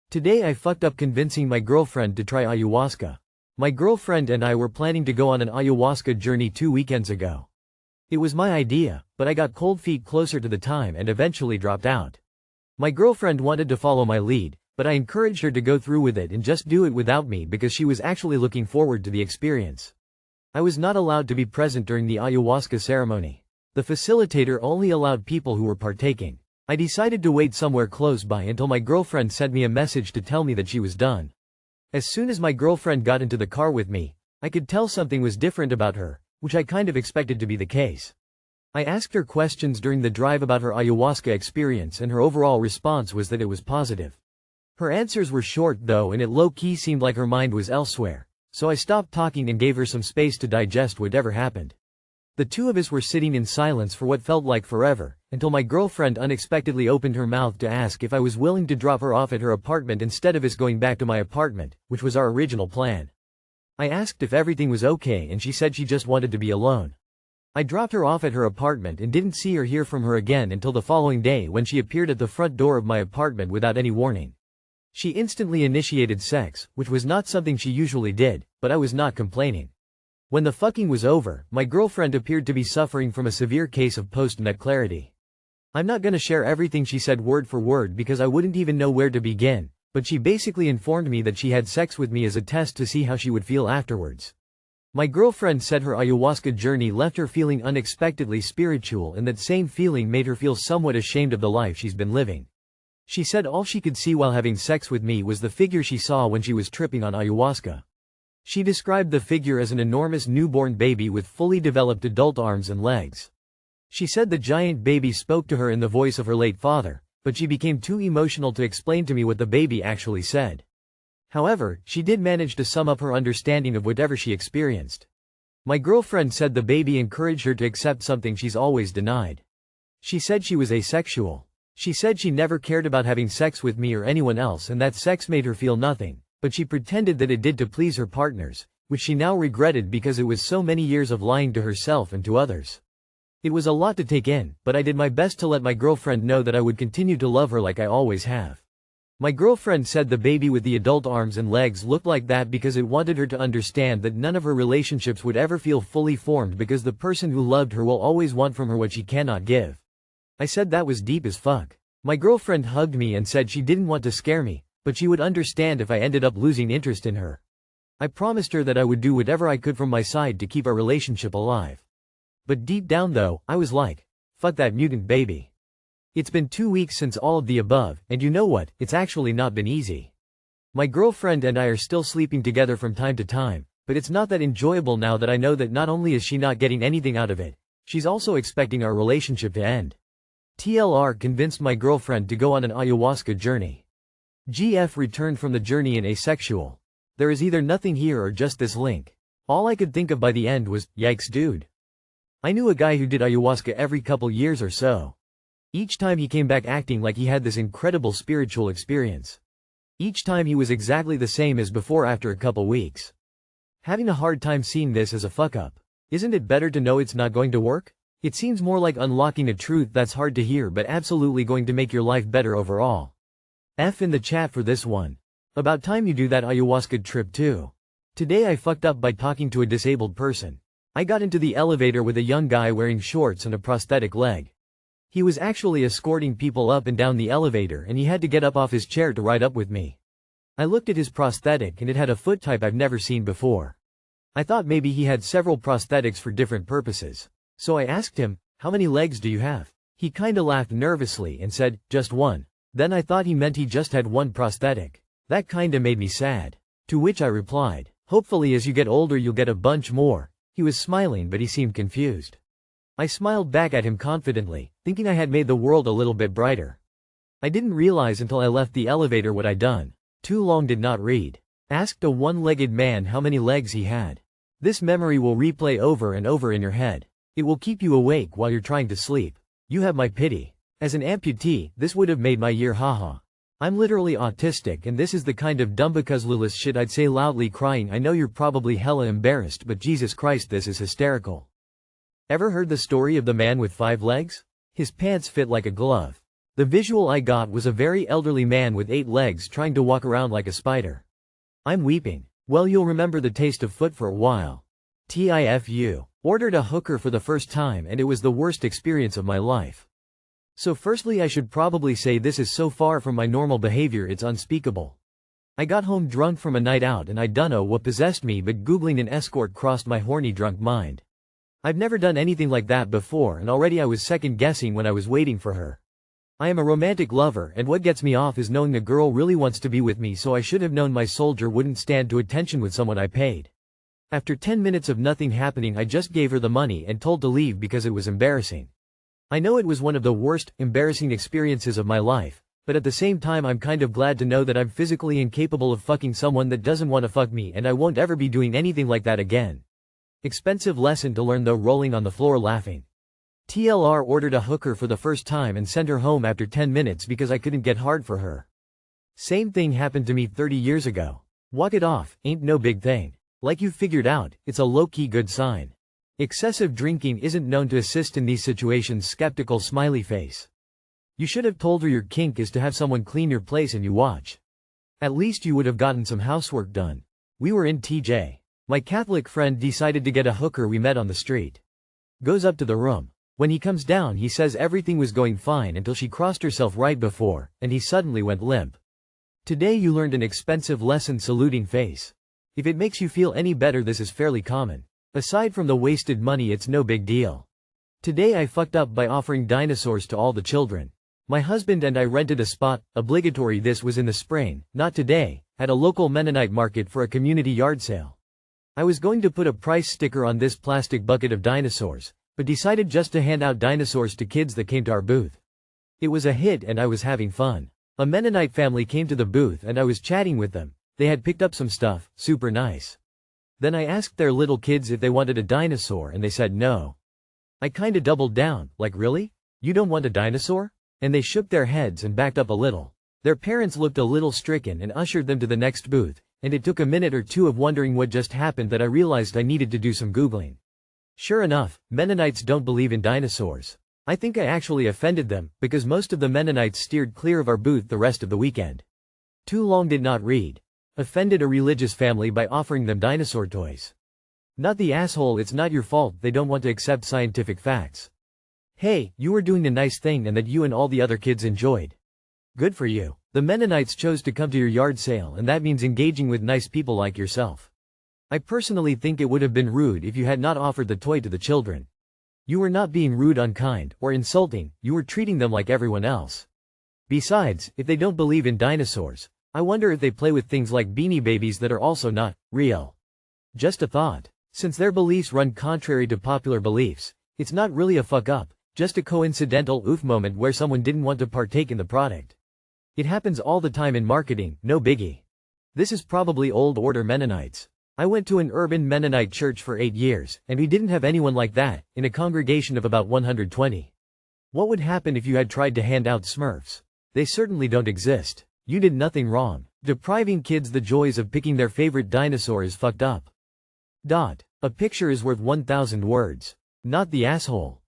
Today I fucked up convincing my girlfriend to try ayahuasca. My girlfriend and I were planning to go on an ayahuasca journey 2 weekends ago. It was my idea, but I got cold feet closer to the time and eventually dropped out. My girlfriend wanted to follow my lead, but I encouraged her to go through with it and just do it without me because she was actually looking forward to the experience. I was not allowed to be present during the ayahuasca ceremony. The facilitator only allowed people who were partaking. I decided to wait somewhere close by until my girlfriend sent me a message to tell me that she was done. As soon as my girlfriend got into the car with me, I could tell something was different about her, which I kind of expected to be the case. I asked her questions during the drive about her ayahuasca experience and her overall response was that it was positive. Her answers were short though and it low-key seemed like her mind was elsewhere, so I stopped talking and gave her some space to digest whatever happened. The two of us were sitting in silence for what felt like forever, until my girlfriend unexpectedly opened her mouth to ask if I was willing to drop her off at her apartment instead of us going back to my apartment, which was our original plan. I asked if everything was okay and she said she just wanted to be alone. I dropped her off at her apartment and didn't see or hear from her again until the following day when she appeared at the front door of my apartment without any warning. She instantly initiated sex, which was not something she usually did, but I was not complaining. When the fucking was over, my girlfriend appeared to be suffering from a severe case of post-nut clarity. I'm not gonna share everything she said word for word because I wouldn't even know where to begin, but she basically informed me that she had sex with me as a test to see how she would feel afterwards. My girlfriend said her ayahuasca journey left her feeling unexpectedly spiritual and that same feeling made her feel somewhat ashamed of the life she's been living. She said all she could see while having sex with me was the figure she saw when she was tripping on ayahuasca. She described the figure as an enormous newborn baby with fully developed adult arms and legs. She said the giant baby spoke to her in the voice of her late father, but she became too emotional to explain to me what the baby actually said. However, she did manage to sum up her understanding of whatever she experienced. My girlfriend said the baby encouraged her to accept something she's always denied. She said she was asexual. She said she never cared about having sex with me or anyone else and that sex made her feel nothing. But she pretended that it did to please her partners, which she now regretted because it was so many years of lying to herself and to others. It was a lot to take in, but I did my best to let my girlfriend know that I would continue to love her like I always have. My girlfriend said the baby with the adult arms and legs looked like that because it wanted her to understand that none of her relationships would ever feel fully formed because the person who loved her will always want from her what she cannot give. I said that was deep as fuck. My girlfriend hugged me and said she didn't want to scare me, but she would understand if I ended up losing interest in her. I promised her that I would do whatever I could from my side to keep our relationship alive. But deep down though, I was like, fuck that mutant baby. It's been 2 weeks since all of the above, and you know what, it's actually not been easy. My girlfriend and I are still sleeping together from time to time, but it's not that enjoyable now that I know that not only is she not getting anything out of it, she's also expecting our relationship to end. TLR convinced my girlfriend to go on an ayahuasca journey. GF returned from the journey in asexual. There is either nothing here or just this link. All I could think of by the end was, yikes dude. I knew a guy who did ayahuasca every couple years or so. Each time he came back acting like he had this incredible spiritual experience. Each time he was exactly the same as before after a couple weeks. Having a hard time seeing this as a fuck up. Isn't it better to know it's not going to work? It seems more like unlocking a truth that's hard to hear but absolutely going to make your life better overall. F in the chat for this one. About time you do that ayahuasca trip too. Today I fucked up by talking to a disabled person. I got into the elevator with a young guy wearing shorts and a prosthetic leg. He was actually escorting people up and down the elevator and he had to get up off his chair to ride up with me. I looked at his prosthetic and it had a foot type I've never seen before. I thought maybe he had several prosthetics for different purposes. So I asked him, how many legs do you have? He kinda laughed nervously and said, just one. Then I thought he meant he just had one prosthetic. That kinda made me sad. To which I replied, hopefully as you get older you'll get a bunch more. He was smiling but he seemed confused. I smiled back at him confidently, thinking I had made the world a little bit brighter. I didn't realize until I left the elevator what I'd done. Too long did not read. Asked a one-legged man how many legs he had. This memory will replay over and over in your head. It will keep you awake while you're trying to sleep. You have my pity. As an amputee, this would have made my year haha. I'm literally autistic and this is the kind of dumbacuzlulous shit I'd say loudly crying. I know you're probably hella embarrassed but Jesus Christ this is hysterical. Ever heard the story of the man with 5 legs? His pants fit like a glove. The visual I got was a very elderly man with 8 legs trying to walk around like a spider. I'm weeping. Well, you'll remember the taste of foot for a while. TIFU. Ordered a hooker for the first time and it was the worst experience of my life. So firstly I should probably say this is so far from my normal behavior it's unspeakable. I got home drunk from a night out and I dunno what possessed me, but googling an escort crossed my horny drunk mind. I've never done anything like that before and already I was second guessing when I was waiting for her. I am a romantic lover and what gets me off is knowing a girl really wants to be with me, so I should have known my soldier wouldn't stand to attention with someone I paid. After 10 minutes of nothing happening I just gave her the money and told to leave because it was embarrassing. I know it was one of the worst, embarrassing experiences of my life, but at the same time I'm kind of glad to know that I'm physically incapable of fucking someone that doesn't want to fuck me and I won't ever be doing anything like that again. Expensive lesson to learn though, rolling on the floor laughing. TLR ordered a hooker for the first time and sent her home after 10 minutes because I couldn't get hard for her. Same thing happened to me 30 years ago. Walk it off, ain't no big thing. Like you figured out, it's a low-key good sign. Excessive drinking isn't known to assist in these situations, skeptical smiley face. You should have told her your kink is to have someone clean your place and you watch. At least you would have gotten some housework done. We were in TJ. My Catholic friend decided to get a hooker we met on the street. Goes up to the room. When he comes down he says everything was going fine until she crossed herself right before, and he suddenly went limp. Today you learned an expensive lesson, saluting face. If it makes you feel any better, this is fairly common. Aside from the wasted money it's no big deal. Today I fucked up by offering dinosaurs to all the children. My husband and I rented a spot, obligatory, this was in the spring, not today, at a local Mennonite market for a community yard sale. I was going to put a price sticker on this plastic bucket of dinosaurs, but decided just to hand out dinosaurs to kids that came to our booth. It was a hit and I was having fun. A Mennonite family came to the booth and I was chatting with them. They had picked up some stuff, super nice. Then I asked their little kids if they wanted a dinosaur and they said no. I kinda doubled down, like really? You don't want a dinosaur? And they shook their heads and backed up a little. Their parents looked a little stricken and ushered them to the next booth, and it took a minute or two of wondering what just happened that I realized I needed to do some Googling. Sure enough, Mennonites don't believe in dinosaurs. I think I actually offended them, because most of the Mennonites steered clear of our booth the rest of the weekend. Too long did not read. Offended a religious family by offering them dinosaur toys. Not the asshole, it's not your fault they don't want to accept scientific facts. Hey, you were doing a nice thing and that you and all the other kids enjoyed. Good for you. The Mennonites chose to come to your yard sale and that means engaging with nice people like yourself. I personally think it would have been rude if you had not offered the toy to the children. You were not being rude, unkind, or insulting, you were treating them like everyone else. Besides, if they don't believe in dinosaurs, I wonder if they play with things like Beanie Babies that are also not real. Just a thought. Since their beliefs run contrary to popular beliefs, it's not really a fuck up, just a coincidental oof moment where someone didn't want to partake in the product. It happens all the time in marketing, no biggie. This is probably old order Mennonites. I went to an urban Mennonite church for 8 years, and we didn't have anyone like that, in a congregation of about 120. What would happen if you had tried to hand out Smurfs? They certainly don't exist. You did nothing wrong. Depriving kids the joys of picking their favorite dinosaur is fucked up. A picture is worth 1,000 words. Not the asshole.